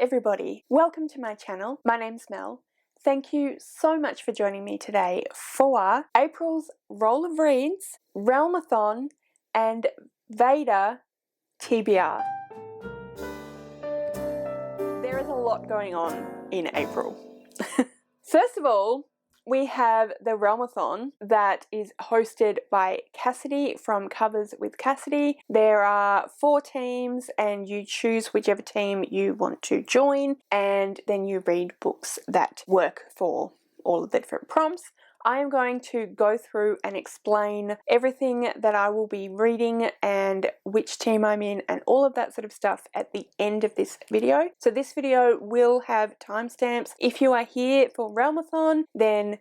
everybody, welcome to my channel. My name's Mel. Thank you so much for joining me today for April's Roll of Reads, Realm-A-Thon and VEDA TBR. There is a lot going on in April. First of all, we have the Realm-A-Thon that is hosted by Cassidy from Covers with Cassidy. There are 4 teams and you choose whichever team you want to join, and then you read books that work for all of the different prompts. I am going to go through and explain everything that I will be reading and which team I'm in and all of that sort of stuff at the end of this video. So this video will have timestamps. If you are here for Realm-A-Thon, then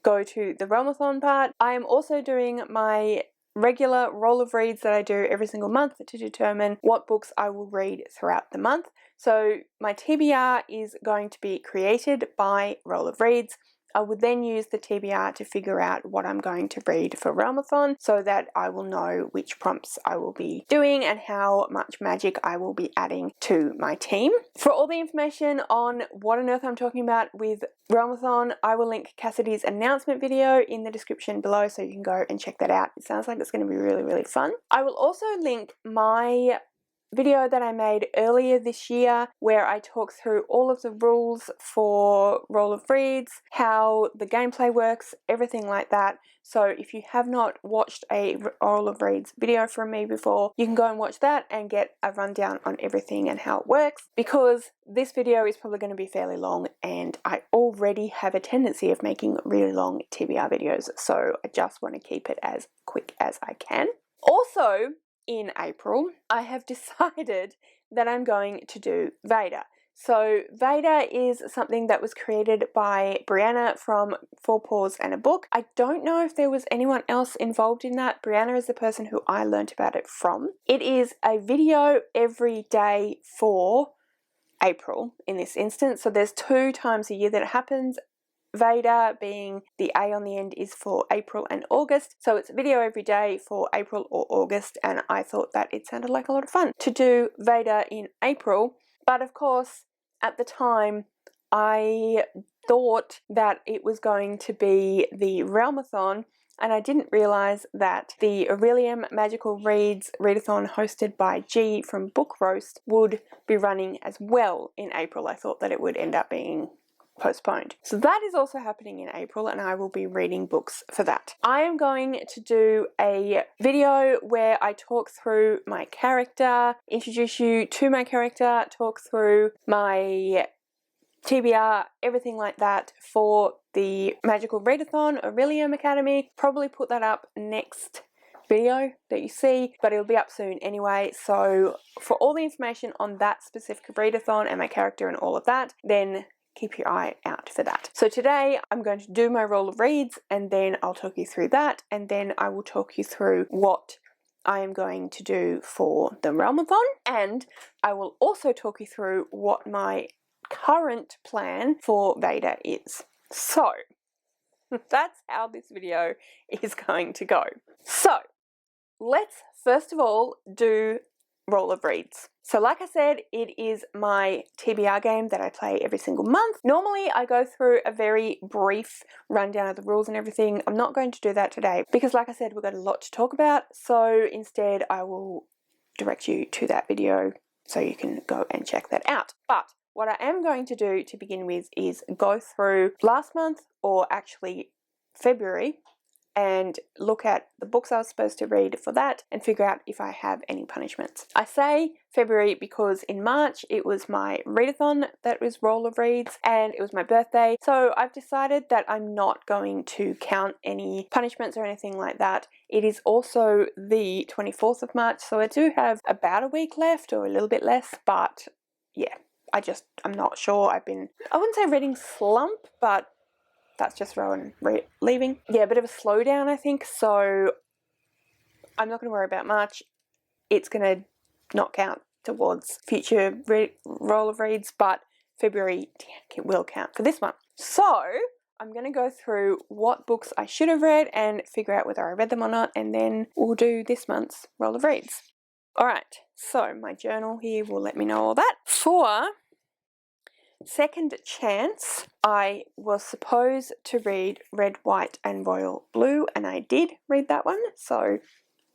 go to the Realm-A-Thon part. I am also doing my regular roll of reads that I do every single month to determine what books I will read throughout the month. So my TBR is going to be created by roll of reads. I would then use the TBR to figure out what I'm going to read for Realm-A-Thon so that I will know which prompts I will be doing and how much magic I will be adding to my team. For all the information on what on earth I'm talking about with Realm-A-Thon, I will link Cassidy's announcement video in the description below so you can go and check that out. It sounds like it's going to be really, really fun. I will also link my video that I made earlier this year where I talk through all of the rules for roll of reads, how the gameplay works, everything like that. So if you have not watched a roll of reads video from me before, you can go and watch that and get a rundown on everything and how it works, because this video is probably going to be fairly long and I already have a tendency of making really long TBR videos, so I just want to keep it as quick as I can. Also, in April, I have decided that I'm going to do VEDA. So VEDA is something that was created by Brianna from 4 Paws and a Book. I don't know if there was anyone else involved in that. Brianna is the person who I learned about it from. It is a video every day for April in this instance. So there's 2 times a year that it happens. VEDA being the A on the end is for April and August, so it's a video every day for April or August, and I thought that it sounded like a lot of fun to do VEDA in April. But of course at the time I thought that it was going to be the Realm-A-Thon, and I didn't realise that the Aurelium Magical Reads Readathon hosted by G from Book Roast would be running as well in April. I thought that it would end up being postponed. So that is also happening in April and I will be reading books for that. I am going to do a video where I talk through my character, introduce you to my character, talk through my TBR, everything like that for the Magical Readathon Aurelium Academy. Probably put that up next video that you see, but it'll be up soon anyway. So for all the information on that specific readathon and my character and all of that, then keep your eye out for that. So today I'm going to do my roll of reads and then I'll talk you through that, and then I will talk you through what I am going to do for the Realm-A-Thon, and I will also talk you through what my current plan for VEDA is. So that's how this video is going to go. So let's first of all do roll of reads. So like I said, it is my TBR game that I play every single month. Normally I go through a very brief rundown of the rules and everything. I'm not going to do that today because like I said, we've got a lot to talk about. So instead I will direct you to that video so you can go and check that out. But what I am going to do to begin with is go through last month, or actually February, and look at the books I was supposed to read for that and figure out if I have any punishments. I say February because in March it was my readathon that was roll of reads and it was my birthday, so I've decided that I'm not going to count any punishments or anything like that. It is also the 24th of March, so I do have about a week left or a little bit less, but yeah, I'm not sure. I wouldn't say reading slump, but that's just Rowan leaving. Yeah, a bit of a slowdown, I think, so I'm not going to worry about March. It's going to not count towards future roll of reads, but February will count for this one. So I'm going to go through what books I should have read and figure out whether I read them or not, and then we'll do this month's roll of reads. Alright, so my journal here will let me know all that. For second chance, I was supposed to read Red, White and Royal Blue, and I did read that one, so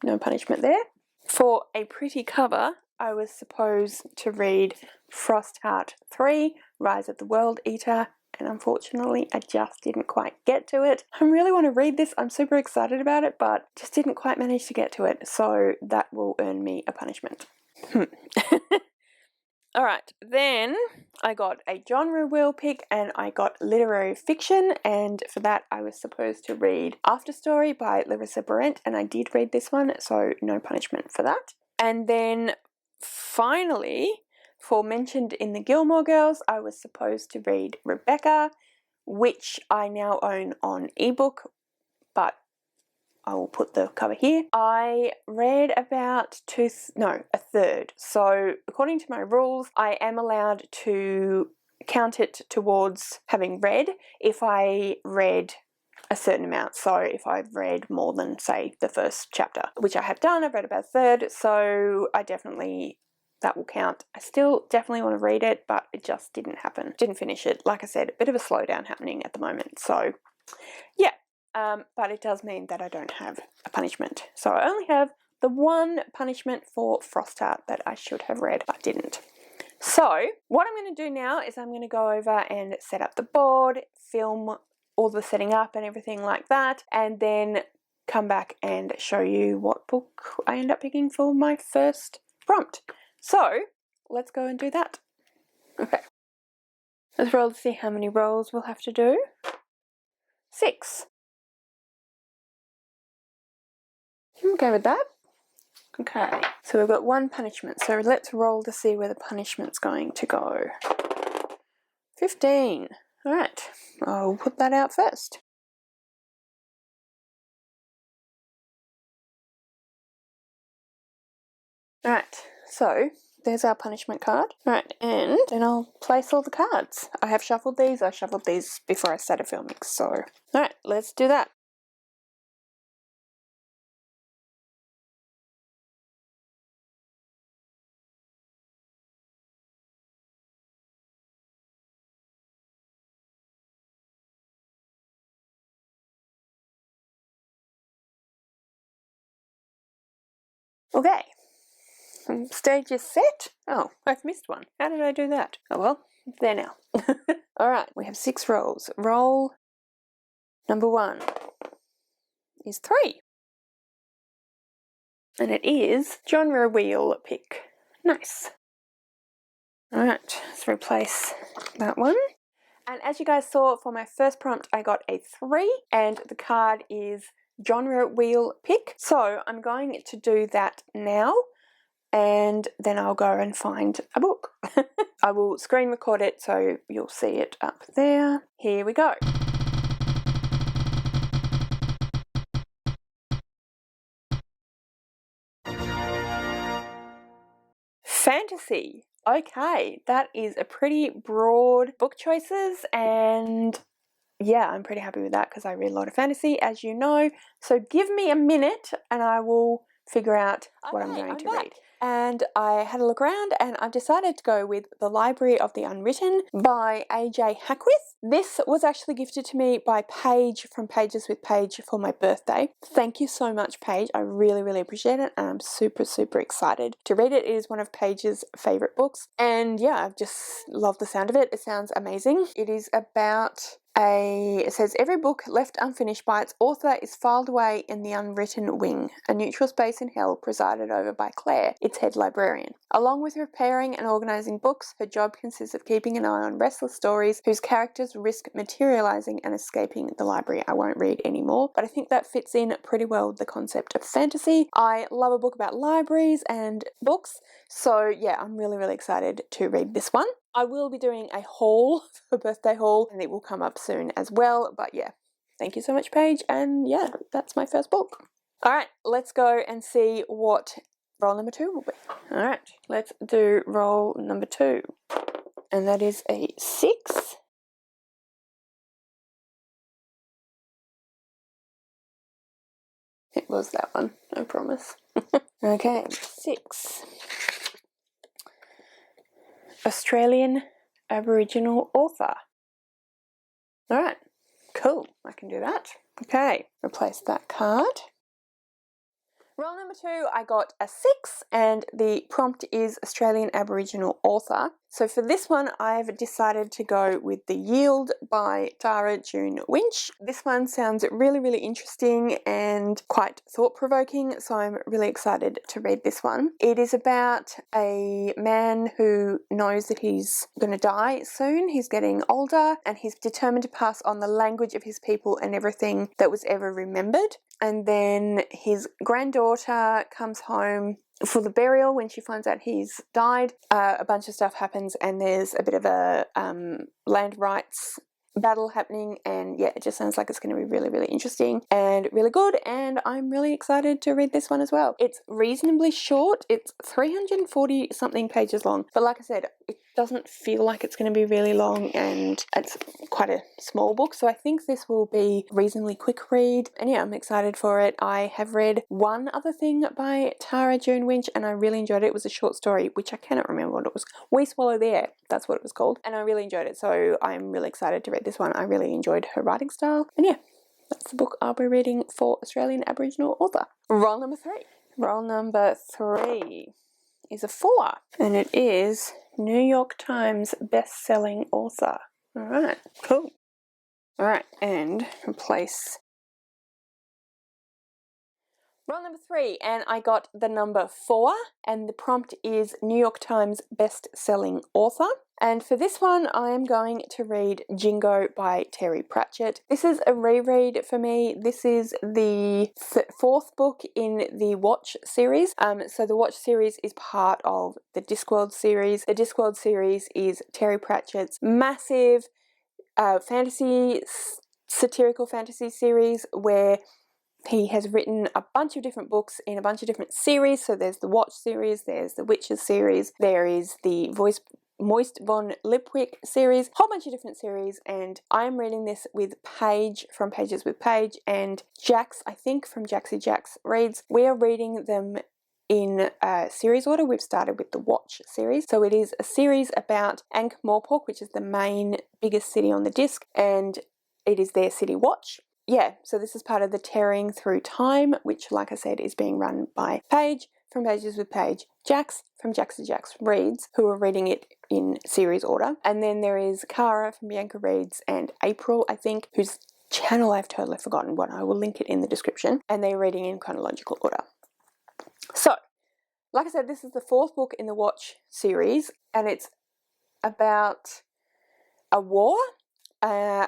no punishment there. For a pretty cover, I was supposed to read Frostheart 3, Rise of the World Eater, and unfortunately I just didn't quite get to it. I really want to read this, I'm super excited about it, but just didn't quite manage to get to it, so that will earn me a punishment. Alright, then I got a genre wheel pick and I got literary fiction, and for that I was supposed to read After Story by Larissa Behrendt, and I did read this one, so no punishment for that. And then finally, for Mentioned in the Gilmore Girls, I was supposed to read Rebecca, which I now own on ebook, but I will put the cover here. I read about a third. So according to my rules, I am allowed to count it towards having read if I read a certain amount. So if I've read more than, say, the first chapter, which I have done, I've read about a third, so that will count. I still definitely want to read it, but it just didn't happen. Didn't finish it. Like I said, a bit of a slowdown happening at the moment. So yeah. But it does mean that I don't have a punishment. So I only have the one punishment for Frostheart that I should have read but didn't. So what I'm going to do now is I'm going to go over and set up the board, film all the setting up and everything like that, and then come back and show you what book I end up picking for my first prompt. So let's go and do that. Okay. Let's roll to see how many rolls we'll have to do. 6. Okay with that. Okay, so we've got one punishment, so let's roll to see where the punishment's going to go. 15. Alright, I'll put that out first. Alright, so there's our punishment card. Alright, and then I'll place all the cards. I have shuffled these. I shuffled these before I started filming, so alright, let's do that. Okay, stage is set. Oh, I've missed one. How did I do that? Oh well, there now. Alright, we have 6 rolls. Roll number 1 is 3. And it is genre wheel pick. Nice. Alright, let's replace that one. And as you guys saw, for my first prompt I got a 3, and the card is genre wheel pick. So I'm going to do that now, and then I'll go and find a book. I will screen record it so you'll see it up there. Here we go. Fantasy. Okay, that is a pretty broad book choices, and yeah, I'm pretty happy with that because I read a lot of fantasy, as you know. So give me a minute and I will figure out what I'm going to read. And I had a look around and I've decided to go with The Library of the Unwritten by A.J. Hackwith. This was actually gifted to me by Paige from Pages with Paige for my birthday. Thank you so much, Paige. I really, really appreciate it, and I'm super, super excited to read it. It is one of Paige's favourite books, and yeah, I've just loved the sound of it. It sounds amazing. It is about it says every book left unfinished by its author is filed away in the unwritten wing, a neutral space in hell presided over by Claire, its head librarian. Along with preparing and organising books, her job consists of keeping an eye on restless stories whose characters risk materialising and escaping the library. I won't read anymore, but I think that fits in pretty well with the concept of fantasy. I love a book about libraries and books, so yeah, I'm really, really excited to read this one. I will be doing a haul, a birthday haul, and it will come up soon as well. But yeah, thank you so much, Paige. And yeah, that's my first book. All right, let's go and see what roll number 2 will be. All right, let's do roll number 2. And that is a 6. It was that one, I promise. Okay, 6. Australian Aboriginal author. Alright, cool, I can do that. Okay, replace that card. Roll number 2, I got a 6, and the prompt is Australian Aboriginal author. So for this one, I've decided to go with The Yield by Tara June Winch. This one sounds really, really interesting and quite thought-provoking, so I'm really excited to read this one. It is about a man who knows that he's going to die soon. He's getting older, and he's determined to pass on the language of his people and everything that was ever remembered. And then his granddaughter comes home for the burial when she finds out he's died. A bunch of stuff happens, and there's a bit of a land rights battle happening, and yeah, it just sounds like it's going to be really, really interesting and really good, and I'm really excited to read this one as well. It's reasonably short. It's 340 something pages long, but like I said, it doesn't feel like it's going to be really long, and it's quite a small book, so I think this will be a reasonably quick read, and yeah, I'm excited for it. I have read one other thing by Tara June Winch, and I really enjoyed it. It was a short story, which I cannot remember what it was. We Swallow the Air, that's what it was called, and I really enjoyed it, so I'm really excited to read this one. I really enjoyed her writing style, and yeah, that's the book I'll be reading for Australian Aboriginal author. Roll number 3. Roll number 3 is a 4, and it is New York Times best-selling author. Alright, cool. Alright, and replace roll number 3, and I got the number 4, and the prompt is New York Times best-selling author. And for this one, I am going to read Jingo by Terry Pratchett. This is a reread for me. This is the 4th book in the Watch series. So the Watch series is part of the Discworld series. The Discworld series is Terry Pratchett's massive satirical fantasy series where he has written a bunch of different books in a bunch of different series. So there's the Watch series, there's the Witches series, there is the Moist von Lipwick series, whole bunch of different series, and I'm reading this with Paige from Pages with Paige and Jax, I think, from Jaxie Jax Reads. We are reading them in series order. We've started with the Watch series. So it is a series about Ankh-Morpork, which is the main biggest city on the disc, and it is their city watch. Yeah, so this is part of the Tearing Through Time, which, like I said, is being run by Paige from Pages with Paige, Jax from Jaxie Jax Reads, who are reading it in series order. And then there is Cara from Bianca Reads and April, I think, whose channel I've totally forgotten, but I will link it in the description. And they're reading in chronological order. So, like I said, this is the 4th book in the Watch series, and it's about a war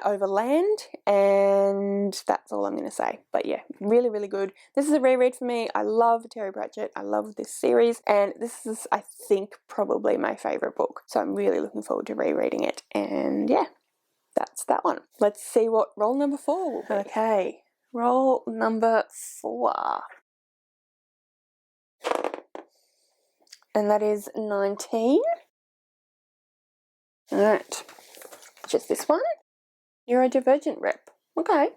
over land, and that's all I'm going to say. But yeah, really, really good. This is a reread for me. I love Terry Pratchett. I love this series, and this is, I think, probably my favourite book. So I'm really looking forward to rereading it, and yeah, that's that one. Let's see what roll number 4 will be. Okay, roll number 4. And that is 19. Alright, just this one. Neurodivergent rep. Okay,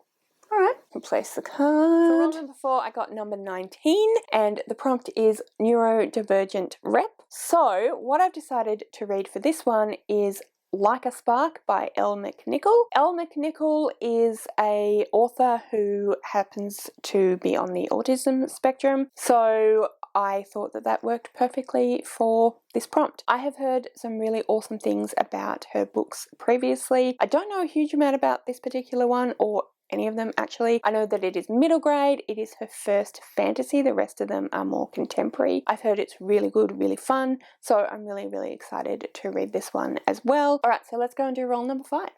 alright. Replace the card. For roll number 4, I got number 19, and the prompt is Neurodivergent rep. So, what I've decided to read for this one is Like a Spark by Elle McNichol. Elle McNichol is an author who happens to be on the autism spectrum, so I thought that that worked perfectly for this prompt. I have heard some really awesome things about her books previously. I don't know a huge amount about this particular one, or any of them actually. I know that it is middle grade, it is her first fantasy, the rest of them are more contemporary. I've heard it's really good, really fun, so I'm really, really excited to read this one as well. Alright, so let's go and do roll number 5.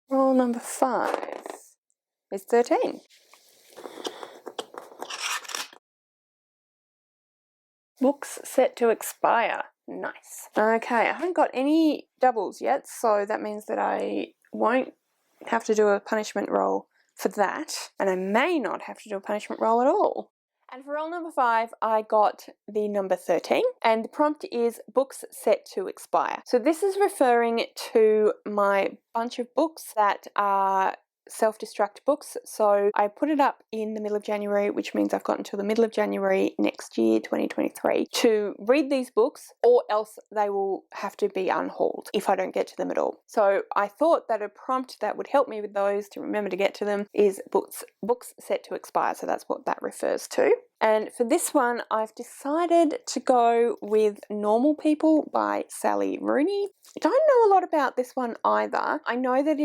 Roll number 5 is 13. Books set to expire. Nice. Okay, I haven't got any doubles yet, so that means that I won't have to do a punishment roll for that, and I may not have to do a punishment roll at all. And for roll number 5, I got the number 13, and the prompt is books set to expire. So this is referring to my bunch of books that are self-destruct books. So I put it up in the middle of January, which means I've got until the middle of January next year, 2023, to read these books, or else they will have to be unhauled if I don't get to them at all. So I thought that a prompt that would help me with those to remember to get to them is books set to expire. So that's what that refers to. And for this one, I've decided to go with Normal People by Sally Rooney. I don't know a lot about this one either. I know that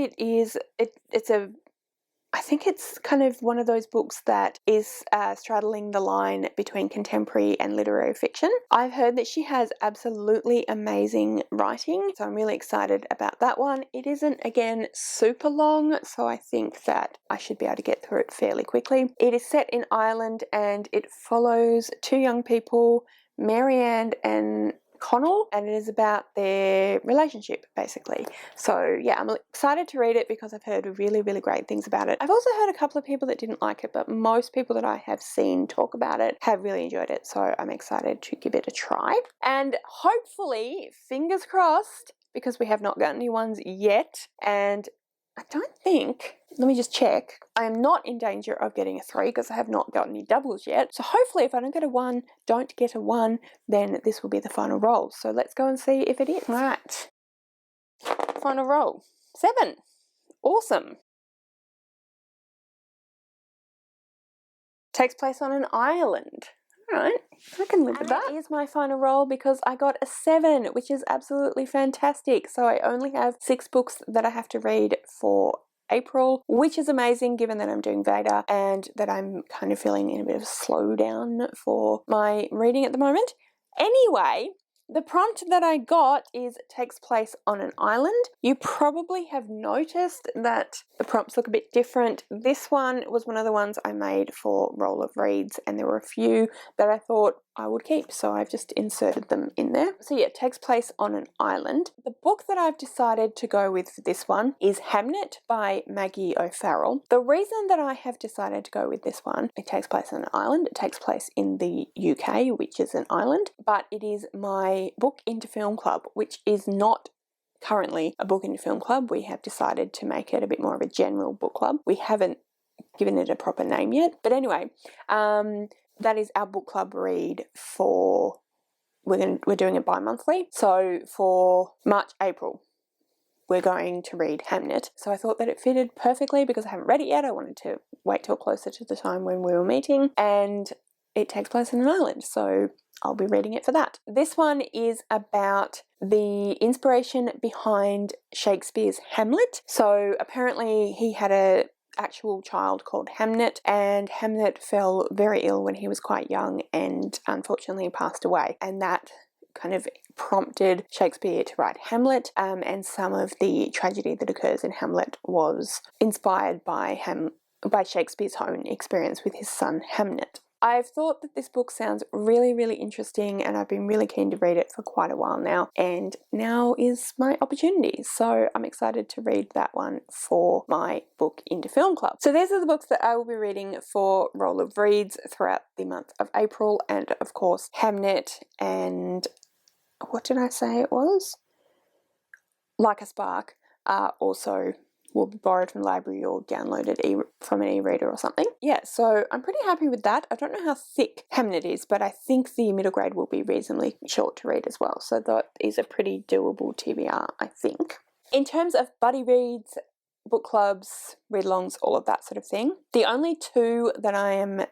I think it's kind of one of those books that is straddling the line between contemporary and literary fiction. I've heard that she has absolutely amazing writing, so I'm really excited about that one. It isn't, again, super long, so I think that I should be able to get through it fairly quickly. It is set in Ireland and it follows two young people, Marianne and Connell, and it is about their relationship, basically. So yeah, I'm excited to read it because I've heard really, really great things about it. I've also heard a couple of people that didn't like it, but most people that I have seen talk about it have really enjoyed it, so I'm excited to give it a try. And hopefully, fingers crossed, because we have not gotten any ones yet, and I don't think, let me just check, I am not in danger of getting a 3 because I have not gotten any doubles yet. So hopefully if I don't get a 1, then this will be the final roll. So let's go and see if it is. Right. Final roll. 7. Awesome. Takes place on an island. Alright, I can live with that. That is my final roll because I got a 7, which is absolutely fantastic. So I only have 6 books that I have to read for April, which is amazing given that I'm doing VEDA and that I'm kind of feeling in a bit of a slowdown for my reading at the moment. Anyway, the prompt that I got takes place on an island. You probably have noticed that the prompts look a bit different. This one was one of the ones I made for Roll of Reads, and there were a few that I thought I would keep, so I've just inserted them in there. So yeah, it takes place on an island. The book that I've decided to go with for this one is Hamnet by Maggie O'Farrell. The reason that I have decided to go with this one, it takes place on an island. It takes place in the UK, which is an island, but it is my book into film club, which is not currently a book into film club. We have decided to make it a bit more of a general book club. We haven't given it a proper name yet, but anyway, that is our book club read for, we're doing it bi-monthly. So for March, April, we're going to read Hamnet. So I thought that it fitted perfectly because I haven't read it yet. I wanted to wait till closer to the time when we were meeting, and it takes place in an island, so I'll be reading it for that. This one is about the inspiration behind Shakespeare's Hamlet. So apparently he had an actual child called Hamnet, and Hamnet fell very ill when he was quite young and unfortunately passed away. And that kind of prompted Shakespeare to write Hamlet, and some of the tragedy that occurs in Hamlet was inspired by Shakespeare's own experience with his son Hamnet. I've thought that this book sounds really, really interesting, and I've been really keen to read it for quite a while now, and now is my opportunity. So I'm excited to read that one for my book into film club. So these are the books that I will be reading for Roll of Reads throughout the month of April, and of course Hamnet and what did I say it was? Like a Spark also will be borrowed from the library or downloaded from an e-reader or something. Yeah, so I'm pretty happy with that. I don't know how thick Hamnet is, but I think the middle grade will be reasonably short to read as well. So that is a pretty doable TBR, I think. In terms of buddy reads, book clubs, read-alongs, all of that sort of thing, the only 2 that I am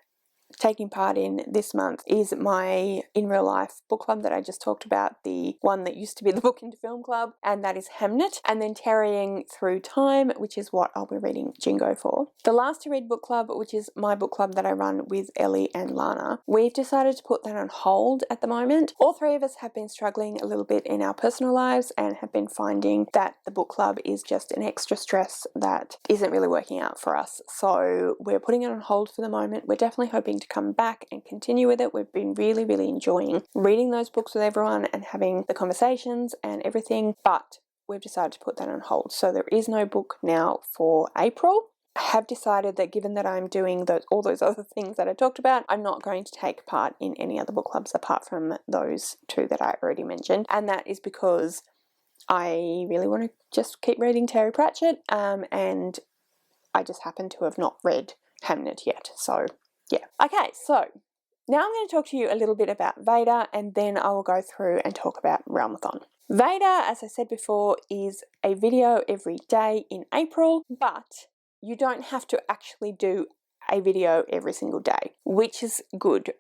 taking part in this month is my In Real Life book club that I just talked about, the one that used to be the Book into Film Club, and that is Hamnet, and then Tarrying Through Time, which is what I'll be reading Jingo for. The Last to Read book club, which is my book club that I run with Ellie and Lana, we've decided to put that on hold at the moment. All 3 of us have been struggling a little bit in our personal lives and have been finding that the book club is just an extra stress that isn't really working out for us. So we're putting it on hold for the moment. We're definitely hoping to come back and continue with it. We've been really, really enjoying reading those books with everyone and having the conversations and everything, but we've decided to put that on hold. So there is no book now for April. I have decided that given that I'm doing all those other things that I talked about, I'm not going to take part in any other book clubs apart from those 2 that I already mentioned, and that is because I really want to just keep reading Terry Pratchett, and I just happen to have not read Hamnet yet. So yeah. Okay, so now I'm going to talk to you a little bit about VEDA, and then I will go through and talk about Realm-A-Thon. VEDA, as I said before, is a video every day in April, but you don't have to actually do a video every single day, which is good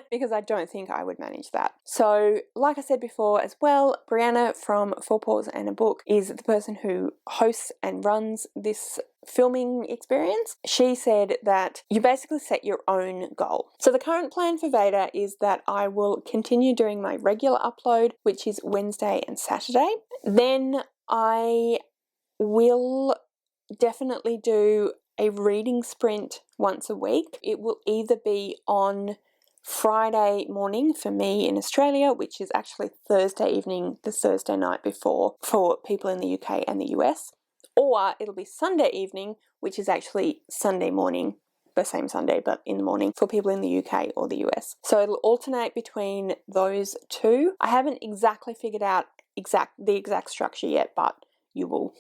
because I don't think I would manage that. So like I said before as well, Brianna from 4 Paws and a Book is the person who hosts and runs this filming experience. She said that you basically set your own goal. So the current plan for VEDA is that I will continue doing my regular upload, which is Wednesday and Saturday. Then I will definitely do a reading sprint once a week. It will either be on Friday morning for me in Australia, which is actually Thursday evening, the Thursday night before for people in the UK and the US, or it'll be Sunday evening, which is actually Sunday morning, the same Sunday but in the morning for people in the UK or the US. So it'll alternate between those two. I haven't exactly figured out the exact structure yet, but you will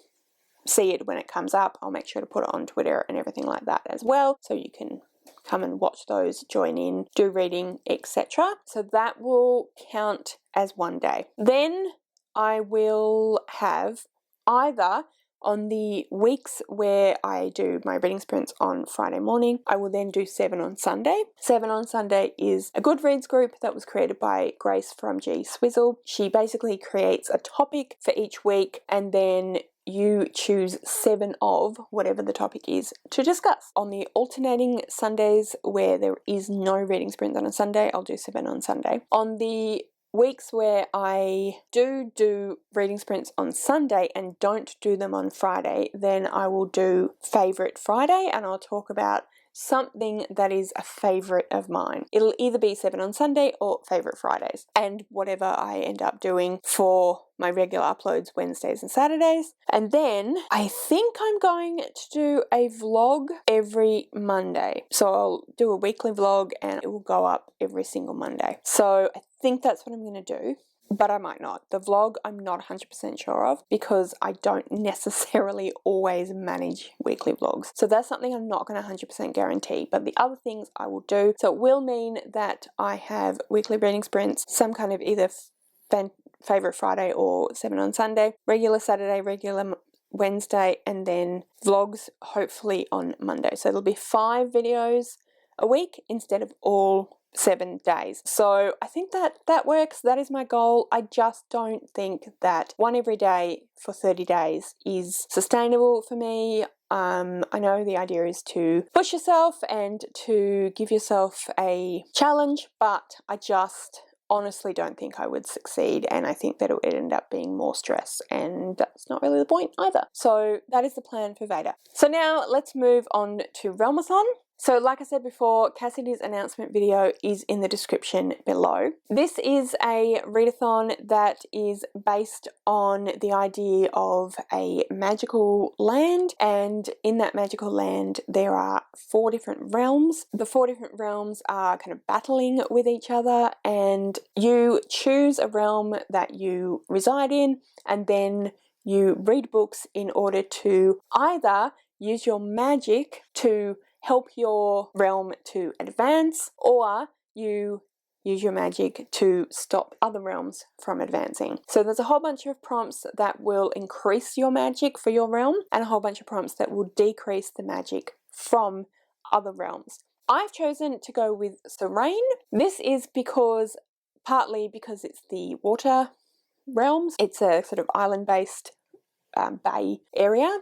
see it when it comes up. I'll make sure to put it on Twitter and everything like that as well, so you can come and watch those, join in, do reading, etc. So that will count as one day. Then I will have either on the weeks where I do my reading sprints on Friday morning, I will then do 7 on Sunday. 7 on Sunday is a Goodreads group that was created by Grace from G Swizzle. She basically creates a topic for each week, and then you choose 7 of whatever the topic is to discuss. On the alternating Sundays where there is no reading sprint on a Sunday, I'll do 7 on Sunday. On the weeks where I do reading sprints on Sunday and don't do them on Friday, then I will do Favourite Friday, and I'll talk about something that is a favourite of mine. It'll either be 7 on Sunday or Favourite Fridays, and whatever I end up doing for my regular uploads Wednesdays and Saturdays. And then I think I'm going to do a vlog every Monday. So I'll do a weekly vlog and it will go up every single Monday. So I think that's what I'm going to do, but I might not. The vlog I'm not 100% sure of because I don't necessarily always manage weekly vlogs. So that's something I'm not going to 100% guarantee, but the other things I will do. So it will mean that I have weekly reading sprints, some kind of either Favourite Friday or 7 on Sunday, regular Saturday, regular Wednesday, and then vlogs hopefully on Monday. So it'll be 5 videos a week instead of all 7 days. So I think that works. That is my goal. I just don't think that one every day for 30 days is sustainable for me. I know the idea is to push yourself and to give yourself a challenge, but I just honestly don't think I would succeed, and I think that it would end up being more stress, and that's not really the point either. So that is the plan for VEDA. So now let's move on to Realm-A-Thon. So like I said before, Cassidy's announcement video is in the description below. This is a readathon that is based on the idea of a magical land, and in that magical land there are 4 different realms. The 4 different realms are kind of battling with each other, and you choose a realm that you reside in, and then you read books in order to either use your magic to help your realm to advance, or you use your magic to stop other realms from advancing. So there's a whole bunch of prompts that will increase your magic for your realm, and a whole bunch of prompts that will decrease the magic from other realms. I've chosen to go with Serene. This is partly because it's the water realms. It's a sort of island-based bay area,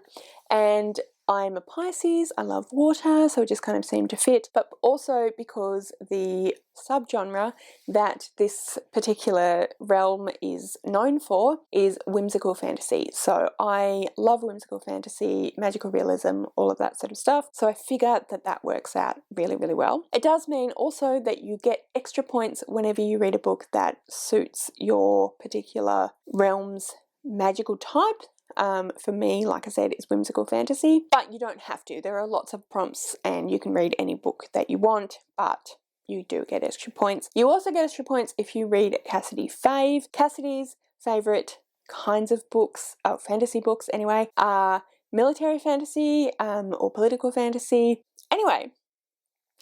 and I'm a Pisces, I love water, so it just kind of seemed to fit, but also because the subgenre that this particular realm is known for is whimsical fantasy. So I love whimsical fantasy, magical realism, all of that sort of stuff. So I figure that that works out really, really well. It does mean also that you get extra points whenever you read a book that suits your particular realm's magical type. For me, like I said, it's whimsical fantasy, but you don't have to. There are lots of prompts and you can read any book that you want, but you do get extra points. You also get extra points if you read Cassidy Fave. Cassidy's favourite kinds of books, fantasy books anyway, are military fantasy or political fantasy. Anyway,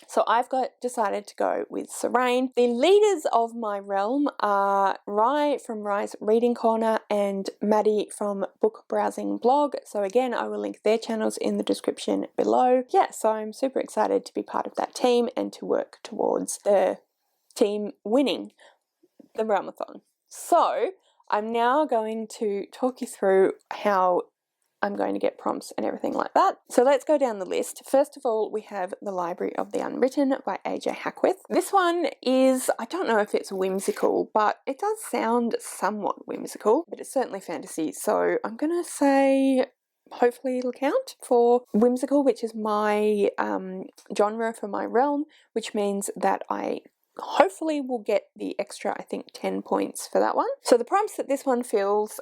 so I've decided to go with Serene. The leaders of my realm are Rye from Rye's Reading Corner and Maddie from Book Browsing Blog. So again, I will link their channels in the description below. Yeah, so I'm super excited to be part of that team and to work towards the team winning the Realm-A-Thon. So I'm now going to talk you through how I'm going to get prompts and everything like that. So let's go down the list. First of all, we have The Library of the Unwritten by AJ Hackwith. This one is, I don't know if it's whimsical, but it does sound somewhat whimsical, but it's certainly fantasy. So I'm going to say hopefully it'll count for whimsical, which is my genre for my realm, which means that I hopefully will get the extra, I think, 10 points for that one. So the prompts that this one fills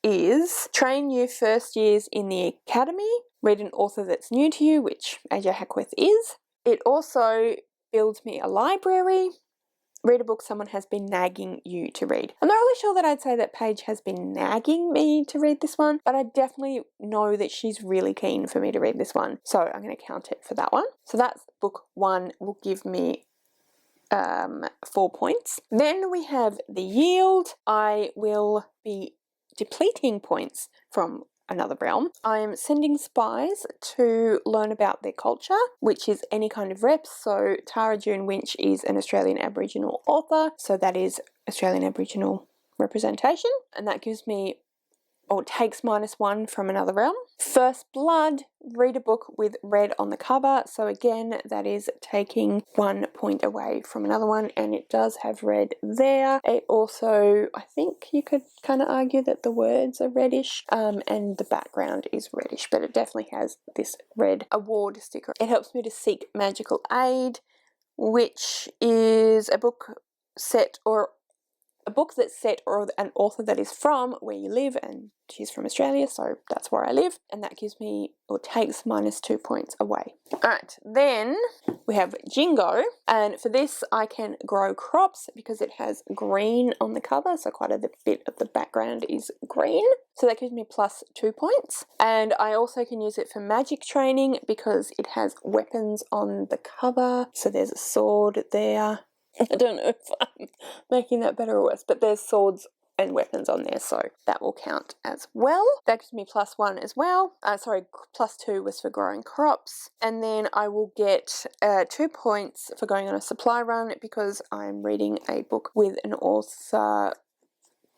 is train new first years in the academy, read an author that's new to you, which AJ Hackwith is. It also builds me a library, read a book someone has been nagging you to read. I'm not really sure that I'd say that Paige has been nagging me to read this one, but I definitely know that she's really keen for me to read this one, so I'm going to count it for that one. So that's book 1, will give me 4 points. Then we have the yield. I will be depleting points from another realm. I am sending spies to learn about their culture, which is any kind of reps. So Tara June Winch is an Australian Aboriginal author, so that is Australian Aboriginal representation, and that gives me, or takes -1 from another realm. First Blood, read a book with red on the cover. So again, that is taking 1 point away from another one, and it does have red there. It also, I think you could kind of argue that the words are reddish, and the background is reddish, but it definitely has this red award sticker. It helps me to seek magical aid, which is a book set or a book that's set or an author that is from where you live, and she's from Australia, so that's where I live, and that gives me, or takes -2 points away. Alright, then we have Jingo, and for this I can grow crops because it has green on the cover, so quite a bit of the background is green, so that gives me +2 points. And I also can use it for magic training because it has weapons on the cover, so there's a sword there. I don't know if I'm making that better or worse, but there's swords and weapons on there, so that will count as well. That gives me +1 as well. Sorry, +2 was for growing crops. And then I will get 2 points for going on a supply run because I'm reading a book with an author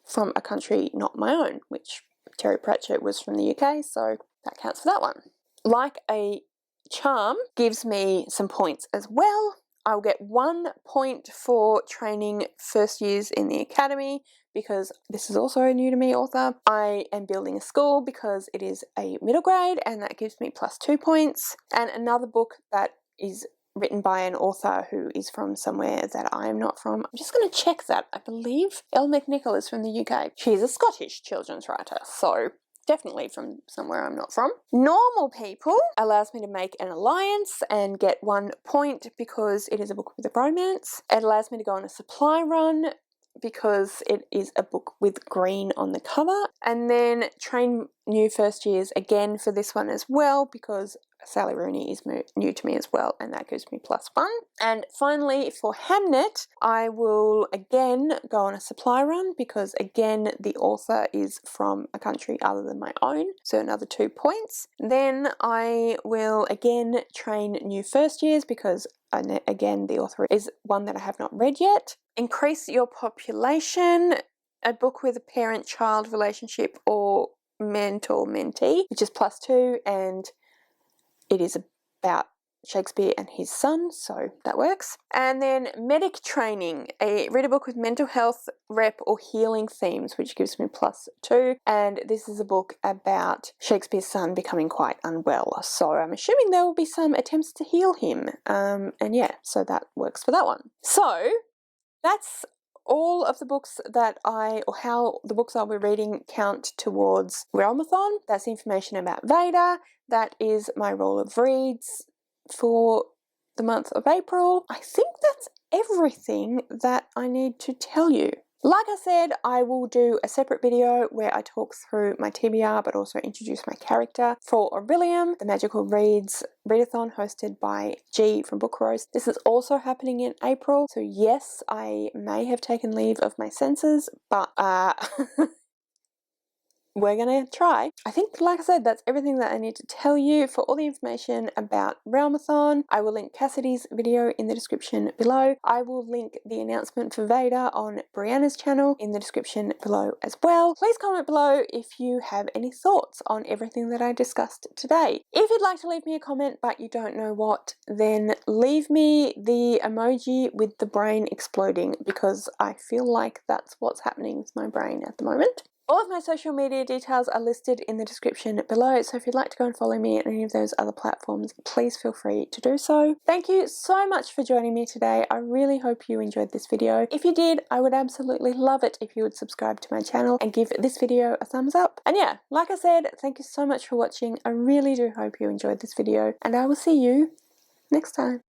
from a country not my own, which Terry Pratchett was from the UK, so that counts for that one. Like a Charm gives me some points as well. I'll get 1 point for training first years in the academy because this is also a new to me author. I am building a school because it is a middle grade, and that gives me +2 points. And another book that is written by an author who is from somewhere that I am not from. I'm just going to check that. I believe Elle McNichol is from the UK. She's a Scottish children's writer, so definitely from somewhere I'm not from. Normal People allows me to make an alliance and get 1 point because it is a book with a romance. It allows me to go on a supply run because it is a book with green on the cover. And then train new first years again for this one as well because Sally Rooney is new to me as well, and that gives me +1. And finally, for Hamnet, I will again go on a supply run because again the author is from a country other than my own, so another 2 points. Then I will again train new first years because again the author is one that I have not read yet. Increase your population, a book with a parent-child relationship or mentor-mentee, which is +2, and it is about Shakespeare and his son, so that works. And then medic training, read a book with mental health, rep or healing themes, which gives me +2. And this is a book about Shakespeare's son becoming quite unwell, so I'm assuming there will be some attempts to heal him. And yeah, so that works for that one. So that's all of the books that or how the books I'll be reading count towards Realm-A-Thon. That's information about VEDA. That is my rule of reads for the month of April. I think that's everything that I need to tell you. Like I said, I will do a separate video where I talk through my TBR but also introduce my character for Aurelium, the Magical Reads readathon hosted by G from Book Roast. This is also happening in April, so yes, I may have taken leave of my senses, but we're gonna try. I think, like I said, that's everything that I need to tell you. For all the information about Realm-A-Thon, I will link Cassidy's video in the description below. I will link the announcement for VEDA on Brianna's channel in the description below as well. Please comment below if you have any thoughts on everything that I discussed today. If you'd like to leave me a comment but you don't know what, then leave me the emoji with the brain exploding, because I feel like that's what's happening with my brain at the moment. All of my social media details are listed in the description below, so if you'd like to go and follow me on any of those other platforms, please feel free to do so. Thank you so much for joining me today. I really hope you enjoyed this video. If you did, I would absolutely love it if you would subscribe to my channel and give this video a thumbs up. And yeah, like I said, thank you so much for watching. I really do hope you enjoyed this video, and I will see you next time.